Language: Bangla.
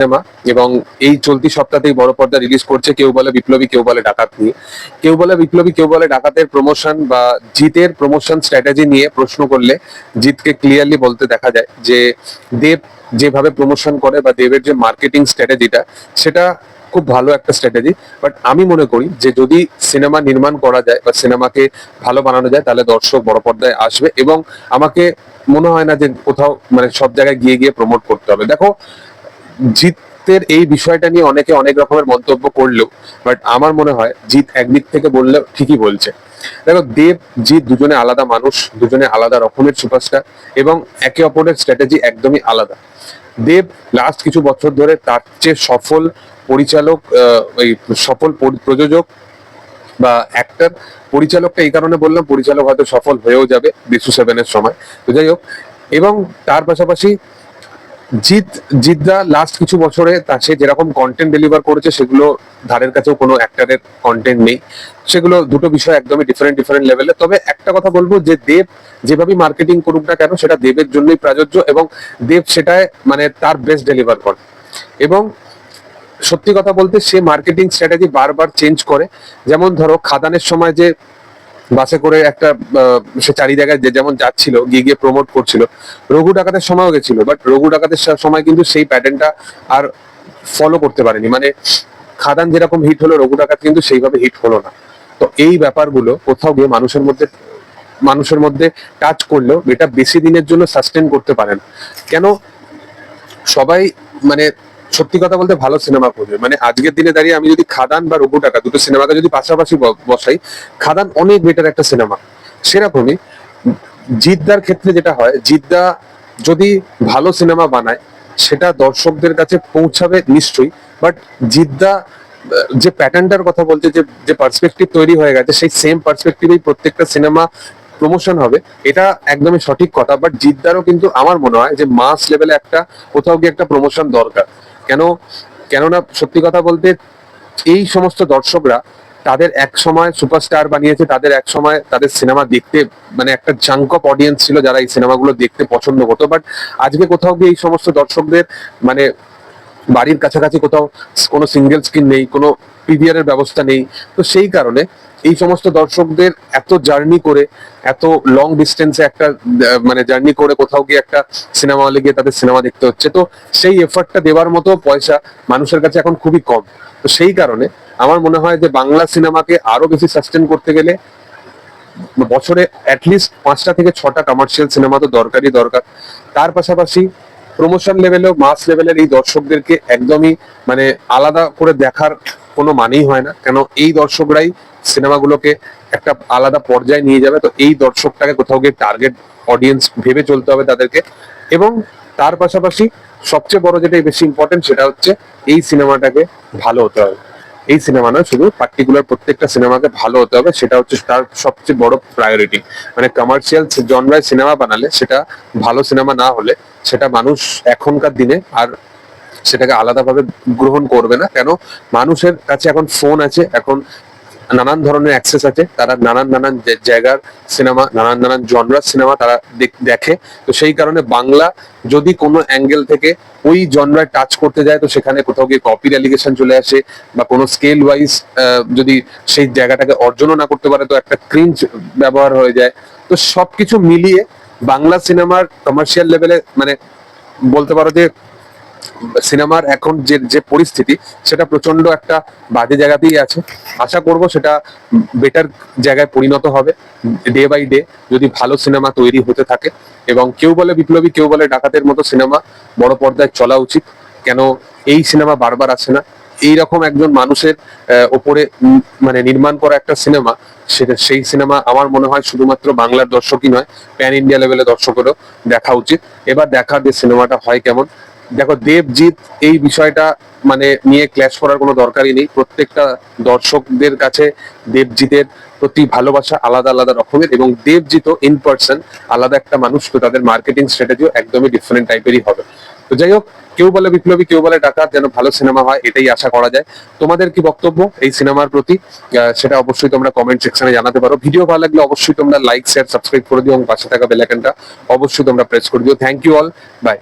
সিনেমা এবং এই চলতি সপ্তাহতেই বড় পর্দা রিলিজ করছে কেউ বলে বিপ্লবী কেউ বলে ডাকাত নিয়ে। কেউ বলে বিপ্লবী কেউ বলে ডাকাতের প্রমোশন বা জিতের প্রমোশন স্ট্র্যাটেজি নিয়ে প্রশ্ন করলে জিতকে ক্লিয়ারলি বলতে দেখা যায় যে দেব যেভাবে প্রমোশন করে বা দেবের যে মার্কেটিং স্ট্র্যাটেজিটা সেটা খুব ভালো একটা স্ট্র্যাটেজি। বাট আমি মনে করি যে যদি সিনেমা নির্মাণ করা যায় বা সিনেমাকে ভালো বানানো যায় তাহলে দর্শক বড় পর্দায় আসবে এবং আমাকে মনে হয় না যে কোথাও মানে সব জায়গায় গিয়ে গিয়ে প্রমোট করতে হবে। দেখো, জিতের এই বিষয়টা নিয়ে অনেকে অনেক রকমের মন্তব্য করলেও বাট আমার মনে হয় জিত একদিক থেকে বললে ঠিকই বলছে। দেখো, দেব জিত দুজনে আলাদা মানুষ, দুজনে আলাদা রকমের সুপারস্টার এবং একে অপরের স্ট্র্যাটেজি একদমই আলাদা। দেব লাস্ট কিছু বছর ধরে তার চেয়ে সফল পরিচালক, এই সফল প্রযোজক বা অ্যাক্টর, পরিচালকটা এই কারণে বললাম, পরিচালক হয়তো সফল হয়েও যাবে বিশু সেভেনের সময়, তো যাই হোক। এবং তার পাশাপাশি জিতদা লাস্ট কিছু বছরে সে যেরকম কন্টেন্ট ডেলিভার করেছে সেগুলো ধারের কাছেও কোনো অ্যাক্টরের কন্টেন্ট নেই। সেগুলো দুটো বিষয় একদমই ডিফারেন্ট ডিফারেন্ট লেভেলে। তবে একটা কথা বলবো যে দেব যেভাবে মার্কেটিং করুক না কেন সেটা দেবের জন্যই প্রযোজ্য এবং দেব সেটায় মানে তার বেস্ট ডেলিভার করে। এবং সত্যি কথা বলতে সে মার্কেটিং স্ট্র্যাটেজি বারবার চেঞ্জ করে। যেমন ধরো খাদানের সময় যে বাসে করে একটা সে চারি জায়গায় যে যেমন যাচ্ছিল গিয়ে গিয়ে প্রমোট করছিল, রঘু ডাকাতের সময়ও গেছিল, বাট রঘু ডাকাতের সময় কিন্তু সেই প্যাটার্নটা আর ফলো করতে পারেনি। মানে খাদান যেরকম হিট হলো রঘু ডাকাত কিন্তু সেইভাবে হিট হলো না। তো এই ব্যাপারগুলো কোথাও গিয়ে মানুষের মধ্যে টাচ করলেও এটা বেশি দিনের জন্য সাস্টেন করতে পারে না। কেন? সবাই মানে সত্যি কথা বলতে ভালো সিনেমা করবে। মানে আজকের দিনে দাঁড়িয়ে আমি যদি খাদান বা রঘু টাকা দুটো সিনেমাকে যদি পাশাপাশি বসাই, খাদান অনেক বেটার একটা সিনেমা। সেরকমই জিদ্দার ক্ষেত্রে যেটা হয়, জিদ্দা যদি ভালো সিনেমা বানায় সেটা দর্শকদের কাছে পৌঁছাবে নিশ্চয়ই। বাট জিদ্দা যে প্যাটার্নটার কথা বলছে, যে যে পার্সপেক্টিভ তৈরি হয়ে গেছে, সেই সেম পার্সপেক্টিভেই প্রত্যেকটা সিনেমা প্রমোশন হবে, এটা একদমই সঠিক কথা। বাট জিদ্দারও কিন্তু আমার মনে হয় যে মাস লেভেলে একটা কোথাও গিয়ে একটা প্রমোশন দরকার। কেন? কেননা সত্যি কথা বলতে এই সমস্ত দর্শকরা তাদের এক সময় সুপারস্টার বানিয়েছে, তাদের এক সময় তাদের সিনেমা দেখতে মানে একটা জাঙ্ক অফ অডিয়েন্স ছিল যারা এই সিনেমাগুলো দেখতে পছন্দ করতো। বাট আজকে কোথাও গিয়ে এই সমস্ত দর্শকদের মানে বাড়ির কাছাকাছি কোথাও কোনো সিঙ্গেল স্ক্রিন নেই, কোনো পিভিআর এর ব্যবস্থা নেই। তো সেই কারণে এই সমস্ত দর্শকদের এত জার্নি করে, এত লং ডিস্টেন্সে একটা মানে জার্নি করে কোথাও গিয়ে একটা সিনেমা হলে গিয়ে তাদের সিনেমা দেখতে হচ্ছে। তো সেই এফার্টটা দেওয়ার মতো পয়সা মানুষের কাছে এখন খুবই কম। তো সেই কারণে আমার মনে হয় যে বাংলা সিনেমাকে আরো বেশি সাস্টেন করতে গেলে বছরে অ্যাটলিস্ট 5টা থেকে 6টা কমার্শিয়াল সিনেমা তো দরকারই দরকার। তার পাশাপাশি প্রমোশন লেভেলেও মাস লেভেলের এই দর্শকদেরকে একদমই মানে আলাদা করে দেখার কোনো মানেই হয় না। কেন? এই দর্শকরাই সিনেমাগুলোকে একটা আলাদা পর্যায়ে নিয়ে যাবে। তো এই দর্শকটাকে কোথাও গিয়ে টার্গেট অডিয়েন্স ভেবে চলতে হবে তাদেরকে। এবং তার পাশাপাশি সবচেয়ে বড় যেটা বেশি ইম্পর্টেন্ট সেটা হচ্ছে এই সিনেমাটাকে ভালো হতে হবে। এই সিনেমা নয়, শুধু পার্টিকুলার প্রত্যেকটা সিনেমাকে ভালো হতে হবে, সেটা হচ্ছে তার সবচেয়ে বড় প্রায়োরিটি। মানে কমার্শিয়াল জনরায় সিনেমা বানালে সেটা ভালো সিনেমা না হলে সেটা মানুষ এখনকার দিনে আর সেটাকে আলাদাভাবে গ্রহণ করবে না। কেন? মানুষের কাছে এখন ফোন আছে, এখন নানান ধরনের অ্যাক্সেস আছে, তারা নানান নানান জায়গার সিনেমা, নানান নানান জনরার সিনেমা তারা দেখে। তো সেই কারণে বাংলা যদি কোনো অ্যাঙ্গেল থেকে ওই জনরায় টাচ করতে যায় তো সেখানে কোথাও গিয়ে কপির অ্যালিগেশন চলে আসে, বা কোনো স্কেল ওয়াইজ যদি সেই জায়গাটাকে অর্জনও না করতে পারে তো একটা ক্রিঞ্জ ব্যবহার হয়ে যায়। তো সবকিছু মিলিয়ে বাংলা সিনেমার কমার্শিয়াল লেভেলে মানে বলতে পারো যে সিনেমার এখন যে যে পরিস্থিতি সেটা প্রচন্ড একটা বাজে জায়গাতেই আছে। আশা করব সেটা বেটার জায়গায় পরিণত হবে ডে বাই ডে যদি ভালো সিনেমা তৈরি হতে থাকে। এবং কেউ বলে বিপ্লবী কেউ বলে ডাকাতের মতো সিনেমা বড় পর্দায় চলা উচিত। কেন? এই সিনেমা বারবার আসে না। এইরকম একজন মানুষের ওপরে মানে নির্মাণ করা একটা সিনেমা, সেটা সেই সিনেমা আমার মনে হয় শুধুমাত্র বাংলার দর্শকই নয়, প্যান ইন্ডিয়া লেভেলে দর্শকেরও দেখা উচিত। এবার দেখা যে সিনেমাটা হয় কেমন। দেখো, দেবজিৎ এই বিষয়টা মানে নিয়ে ক্ল্যাশ করার কোনো দরকারই নেই। প্রত্যেকটা দর্শকদের কাছে দেবজিতের প্রতি ভালোবাসা আলাদা আলাদা রকমের, এবং দেবজিৎও ইন পার্সন আলাদা একটা মানুষ। তো তাদের মার্কেটিং স্ট্র্যাটেজিও একদমই ডিফারেন্ট টাইপেরই হবে। তো যাই হোক, কেউ বলে বিপ্লবী কেউ বলে ডাকাত, যেন ভালো সিনেমা হয় এটাই আশা করা যায়। তোমাদের কি বক্তব্য এই সিনেমার প্রতি সেটা অবশ্যই তোমরা কমেন্ট সেকশনে জানাতে পারো। ভিডিও ভালো লাগলে অবশ্যই তোমরা লাইক শেয়ার সাবস্ক্রাইব করে দিও এবং পাশে থাকা বেল আইকনটা অবশ্যই তোমরা প্রেস করে দিও। Thank you all, by.